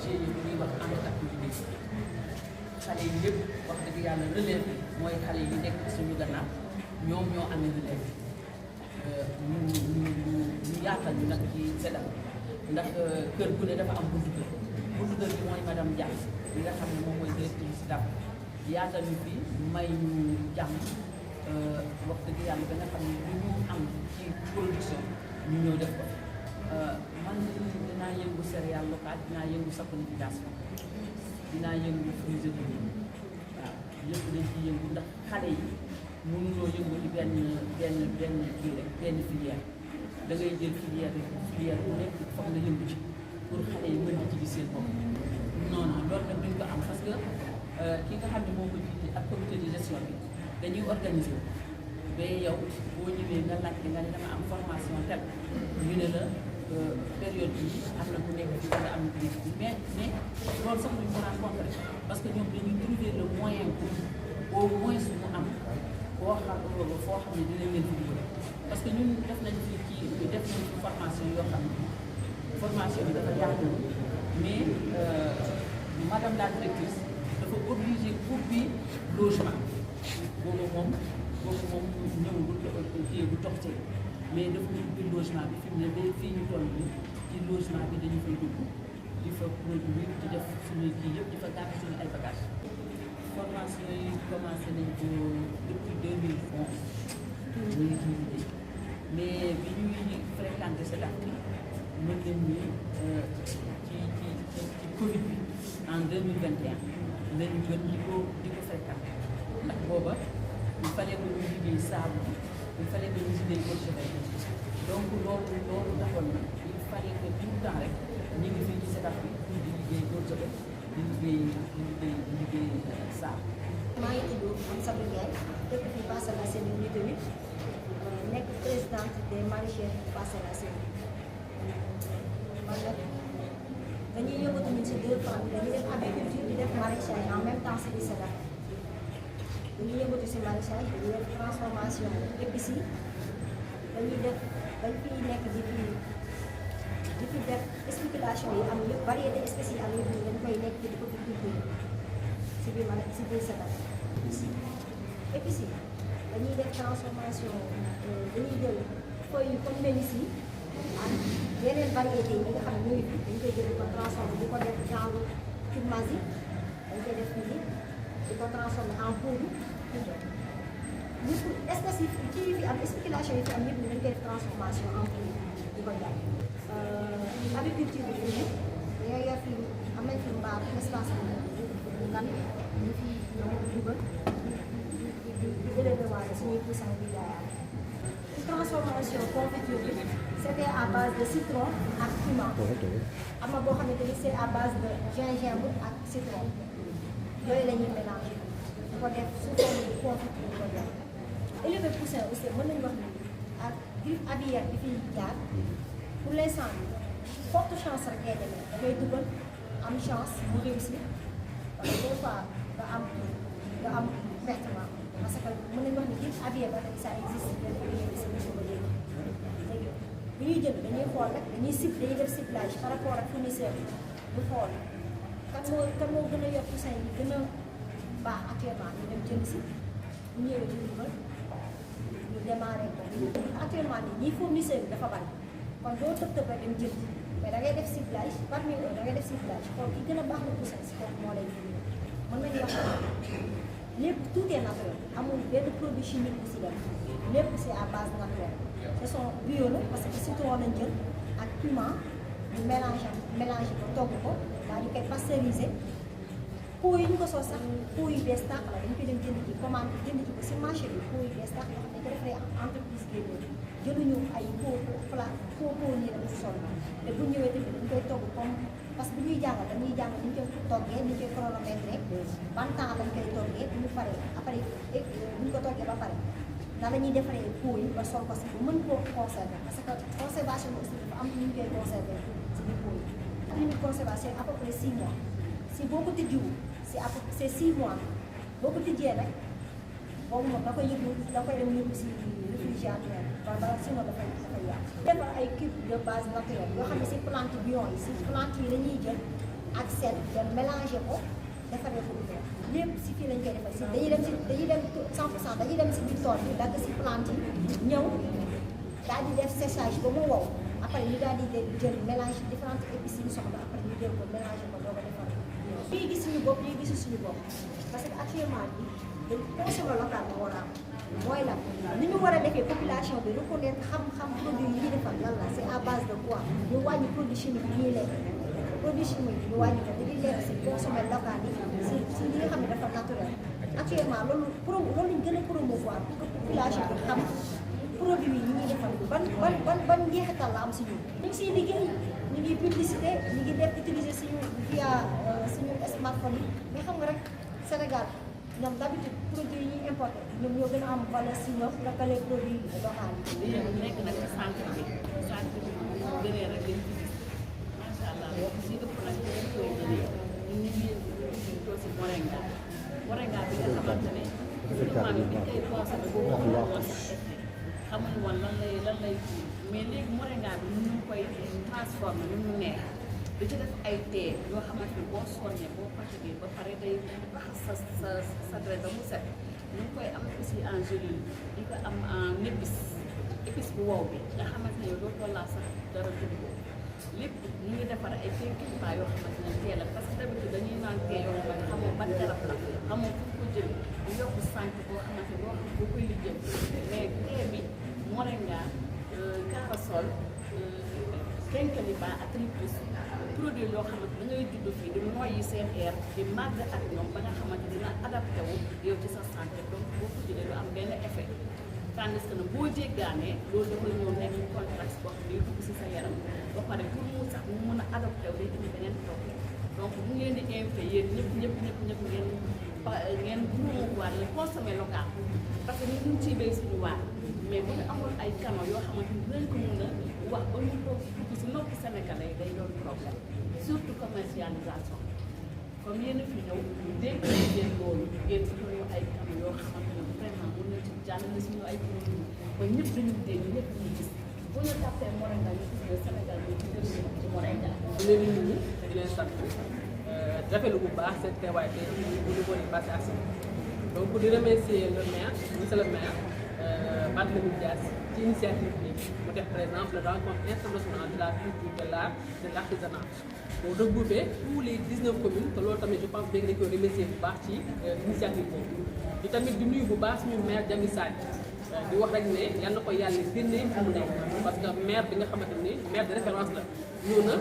GIE bu ñuy wax ànd ak liggéey xale yi yëpp wax dëgg yàlla relève bi mooy xale yi nekk suñu gannaaw ñoom ñoo amee relève ñu yaatal ñu nag ci SEDAF ndax kër gu ne dafa am buntu kër bi mooy madame Dia bi nga xam ne moom mooy directrice SEDAF yaatal ñu fi may ñu jàmm wax dëgg yàlla ba nga xam ne lu ñu am ci production ñu ñëw def ko man dinaa yëngu céréale locale dinaa yëngu saponification dinaa yëngu fruits et légumes waaw lépp dañ ciy yëngu ndax xale yi mënuloo yëngu ci benn kii rek benn filière da ngay jël filière bu nekk foog nga yëngu ci pour xale yi mën ci gis seen bopp. non loolu nag duñ ko am parce que ki nga xam ne moo ko jiite ak comité de gestion bi dañuy organiser ba yow boo ñëwee nga laajte nga ne dama am formation tel ñu ne la période bi am na ku nekk ci wala am na ku nekk ci mais loolu sax duñ ko rencontré parce que ñoom dañuy trouver le moyen pour au moins mu am foo xam ne dinañ leen fi dugal parce que ñun def nañ fi formation yoo xam ne formation bi dafa yaatu mais madame la directrice dafa obligé ubbi logement boobu moom ñëwul kii bu toog mais dafa ubbi logement bi fi mu ne ba fii ñu toll nii ci logement bi dañu fay dugg di fa produire di def suñuy kii yëpp di fa gàtt suñu ay bagages. formation yi commencé nañ ko depuis 2011 ñu ngi ciy liggéey mais bi ñuy fréquenté SEDAF bi mën nañ ni ci Covid bi en 2021 lañu gën di ko fréquenté ndax booba il fallait que ñu liggéey saabu il fallait que ñu liggéey courgeette donc loolu taxoon na il fallait que tout le temps rek ñu ngi fii ci SEDAF bi di liggéey courgeette di liggéey saabu. maa ngi tudd Amsatou Ndiaye dëkk fii Parcelles Assainies unité 8 nekk présidente des maraîchers Parcelles Assainies man nag dañuy yëngatu ñun si deux fànn dañuy def agriculture di def maraîchage en même temps si biir SEDAF dañuy yëngatu si maraîchage di def transformation épices yi dañ fiy nekk di fi def spéculation yi am yëpp variété spéciale yi dañ koy nekk di ko fi culture si biir SEDAF épices yi dañuy def transformation dañuy jël feuilles yi comme mélisse yi ak yeneen variété yi nga xam ne ñooy fi dañ koy jël di ko transformé di ko def genre curmasi dañ koy def fii di ko transformé en poudre ñëpp espèces yi ci fi am spéculation yi fi am yëpp dañ koy def transformation en poudre di ko jaay agriculture bi fii dañoo yor fii am nañ fi mbaar espace bu ngan ñu fi ñoo dugal di élever suñuy poussin di jaayaat transformation confiture bi c'était à base de citron ak piment am na boo xamante ni c'est à base de gingembre ak citron yooyu la ñuy mélanger di ko def sous forme de confiture di ko def élever poussin aussi mën nañu wax ni ak grippe aviaire bi fi jaar pour l'instant forte chance rek ngay demee da ngay dugal am chance mu réussir parce que des fois nga am pertement parce que mën nañu wax ni grippe aviaire ba tey ça existe benn épidémie si biir ba léegi léegi bu ñuy jënd dañuy xool rek dañuy def ciblage par rapport ak fournisseur bi bu xool kan moo gën a yor poussin yi gën a baax actuellement ñu dem jënd si bu ñëwee ñu dugal ñu démarré ko actuellement nii ñii fournisseur bi dafa bari kon doo tëb rek dem jënd mais da ngay def ciblage parmi eux da ngay def ciblage xool ki gën a baax la poussin si kooku moo lay jënd mën nañu wax lépp tout est naturel amul benn produit chimique bu si dem lépp c'est à base naturelle ce sont bio la parce que citron lañ jël ak piment ñu mélangé ko togg ko daal di koy pasteuriser pot yi ñu ko soos sax pot yu bees tàq la dañ koy dem jënd ji commande jënd ji ko si marché bi pot yu bees tàq la dañ ko defaree entreprise génne jëluñu ay pot nii la si sol te bu ñëwee tamit dañ koy togg comme parce que bu ñuy jàngal dañuy jàngal ni ñu koy toggee ni ñu koy chronomètre ban temps lañ koy toggee bu ñu paree après bu ñu ko toggee ba pare nan la ñuy defaree pot yi ba sol ko si bu mën koo conserver parce que conservation bi aussi dafa am ni ñu koy conserver si biir pot yi. limite conservation à peu près 6 mois si boo ko tijjiwul c'est 6 mois boo ko tijjee nag boobu moom da koy yëngu da koy dem yëngu si réfrigérateur ba sinon dafay yàq. defar ay cube de base naturelle yoo xam ne si plante bio yi si plante yi la ñuy jël ak sel dem mélanger ko defaree ko lépp si fii lañ koy defar si dañuy dem 100% dañuy dem si biir tool bi dagg si plante yi ñëw daal di def séchage ba mu wow après ñu daal di jël mélange différentes épices yi soxla après ñu jël ko mélanger ko doo ko defar fii gis suñu bopp lii gisu suñu bopp parce que actuellement bi dañ consommé local bi war a am mooy la ni ñu war a defee population bi reconnaître xam produit yi ñuy defar lan la c'est à base de quoi ñu wàññi produit chimique yi ñuy lekk produit chimique yi ñu wàññi ko dañuy lekk si consommé local yi si li nga xam ne dafa naturel actuellement loolu lañ gën a promouvoir pour que population bi xam produit yi ñu ñuy defar ban njeexital la am si ñun. ñu ngi siy liggéey ñu ngi publicité ñu ngi def utiliser suñu via suñu smartphone yi mais xam nga rek Sénégal ñoom d'habitude produit yi ñuy importé ñoom ñoo gën a am valeur si ñoom nga les produits locaux yi. nekk nag ci centre bi moom gënee rek dañ ci gis macha allah si ëpp nag dañ koy gënee ñun ñu ngi toog si moringa bi nga xamante ne maam yi biñ koy consommé boobu woon sax xamuñu woon lan lay mais léegi moringa bi ñu ngi koy transformé ni mu neex da ci def ay thé yoo xamante ne boo sonnee boo fatigué ba pare day raxas sa deret ba mu set ñu ngi koy am aussi en gelule di ko am en épice bu wow bi nga xamante ne yow doo tollaa sax dara tudd ko lépp ñu ngi defar ay thé climat yoo xamante ne thé la parce que d'habitude dañuy naan thé yoo xamante ne xamoo ban garab la xamoo fu ko jël ñu yokk santé boo xamante ne boo koy liggéey mais thé bi moringa corossol quinqueliba ak lippis produit yoo xamante da ngay judd fii di noyyi seen air di màgg ak ñoom ba nga xamante dina adapté wu yow ci sa santé donc boo ko jëlee du am benn effet tandis que nag boo jéggaanee loolu dafa ñëw nekk contraste boo xam ne day dugg si sa yaram ba pare pour mu sax mu mën a adapté wu day indi beneen problème donc bu ngeen di invité yéen ñëpp ngeen promouvoir le consommer local parce que ñu ngi ciy béy suñu waar mais bu ñu amoon ay canaux yoo xamante ni dinañ ko mën a wax ba ñu ko dugg si noppi sénégalais day doon problème surtout commercialisation comme yéen a fi ñëw dégg ngeen loolu ngeen suñu ay canaux yoo xamante ne vraiment mën na ci jàllale suñu ay produits ba ñëpp dañu dégg ñëpp ñu gis bu ñu tàppee moringa ñu gis ne Sénégal bi ci gën a ci moringa. di leen di nuyu di leen sant rafetlu bu baax seen teewaay tey au niveau du Basse Assainies donc di remercier le maire monsieur le maire Barthélémy Dias ci initiative bi mu def par exemple la rencontre internationale de la culture de l'art de l'artisanat pour regrouper tous les 19 communes te loolu tamit je pense que dañ koy remercier bu baax ci initiative boobu di tamit di nuyu bu baax suñu maire Jami Sadio di wax rek ne yal na ko yàlla génnee fi mu nekk parce que maire bi nga xamante ni maire de référence la ñëw na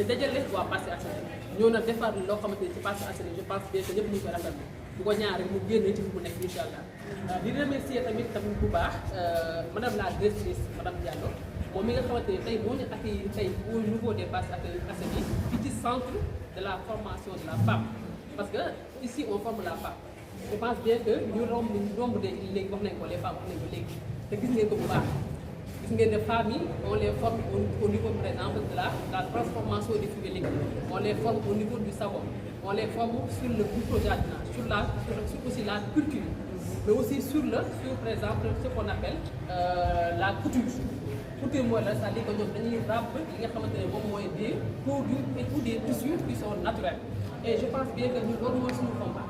dajale waa Parcelles Assainies ñëw na defar loo xamante ni ci Parcelles Assainies je pense que ñëpp ñu koy rafetlu bu ko ñaaree mu génne ci fi mu nekk incha allah di remercier tamit bu baax madame la directrice madame Diallo moom mi nga xamante ne tey moo ñu accueillir tey au niveau des Parcelles Assainies fii ci centre de la formation de la femme parce que ici on forme la femme je pense bien que ñu romb léegi wax nañ ko les femmes wax nañ ko léegi te gis ngeen ko bu baax gis ngeen ne femmes yi on les forme au niveau par exemple de la transformation des fruits et légumes on les forme au niveau du savon on les forme sur le bouteau-jardinage sur aussi la culture mais aussi sur par exemple ce qu'on appelle la couture couture mooy la c'est-à-dire que ñoom dañuy ràbb li nga xamante ne moom mooy des produits et tous des tissus qui sont naturels et je pense bien que nous loolu mooy suñu combat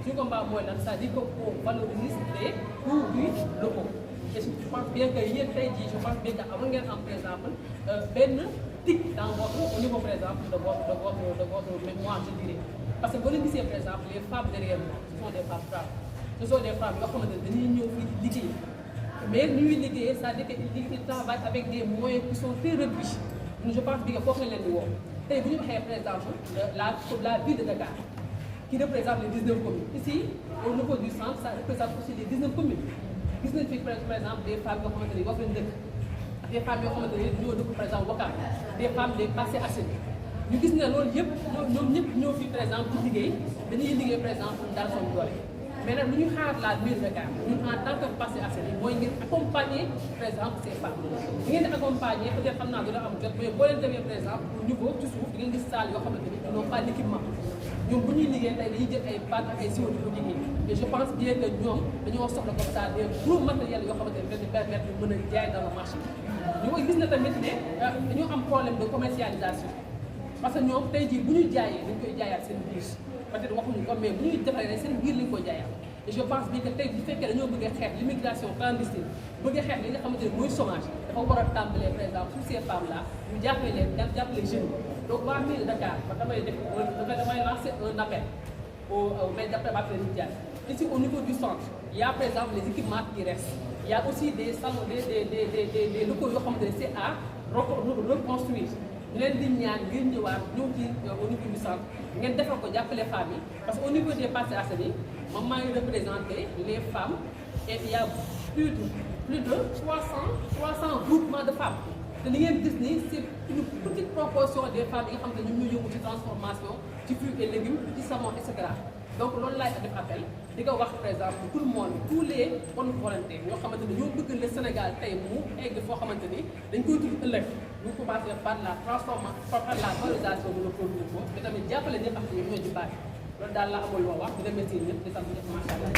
suñu combat mooy lan c'est-à-dire qu'on valorise les produits locaux et je pense bien que yéen tey jii je pense bien que amoon ngeen am par exemple benn tic dans votre au niveau par exemple de votre mémoire je dirais parce que boo leen gisee par exemple les femmes derrière moi ce sont des femmes braves ce sont des femmes yoo xamante ne dañuy ñëw fii di liggéey mais ñuy liggéey c'est-à-dire qu'ils travaillent avec des moyens qui sont très réduits je pense bien que foofu lañ leen di woo tey bu ñu waxee par exemple la ville de Dakar qui représente les 19 communes ici au niveau du centre ça représente aussi les 19 communes gis nañ fi par exemple des femmes yoo xamante ne yoo leen dëkk des femmes yoo xamante ne ñoo dëkk par exemple Ouakam des femmes des Parcelles Assainies ñu gis ne loolu yëpp ñoom ñëpp ñoo fi par exemple di liggéey dañuy liggéey par exemple daal seen doole mais nag lu ñu xaar la ville de Dakar ñun en tant que Parcelles Assainies mooy ngeen accompagner par exemple ces femmes di ngeen di accompagner peut-être xam naa dina am jot mais boo leen demee par exemple au niveau ci suuf di ngeen gis salle yoo xamante ni ils n'ont pas d'équipement ñoom bu ñuy liggéey tey dañuy jël ay pâtes ak ay siwo di ko liggéey et je pense bien que ñoom dañoo soxla comme ça des gros matériels yoo xamante ne dañu permettre ñu mën a jaay dans le marché ñu koy gis na tamit ne dañoo am problème de commercialisation parce que ñoom tey jii bu ñuy jaayee dañ koy jaayaat seen biir peut-être waxuñu ko mais bu ñuy defaree seen biir lañ koy jaayaat et je pense bien que tey bu fekkee dañoo bëgg a xeex l'immigration clandestine bëgg a xeex li nga xamante ne mooy chômage dafa war a tàmbalee par exemple sur ces femmes là ñu jàppale leen jàppale jeunes donc waa mairie de Dakar ba damay lancer un appel au maire d'après Barthélémy Dias ici au niveau du centre il y a par exemple les équipements qui restent il y a aussi des salons des locaux yoo xamante ne c'est à reconstruire ñu leen di ñaan ngeen ñëwaat ñëw ci au niveau du centre ngeen defal ko jàppale femmes yi parce que au niveau des Parcelles Assainies moom maa ngi représenter les femmes et il y a plus de 300 groupements de femmes te li ngeen gis ni c'est une petite proportion des femmes yi nga xam ne ñoom ñoo yëngu ci transformation ci fruits et légumes ci savon et cetera donc loolu laay def appel di ko wax par exemple tout le monde tous les bonnes volontés yoo xamante ne ñoo bëgg le Sénégal tey mu egg foo xamante ni dañ koy tudd ëllëg ñu commencer par la transformation par la valorisation de nos produits locaux te tamit jàppale ñëpp ak ñoom ñoo ci baax loolu daal la amul loo wax di remercier ñëpp di sant ñëpp macha allah.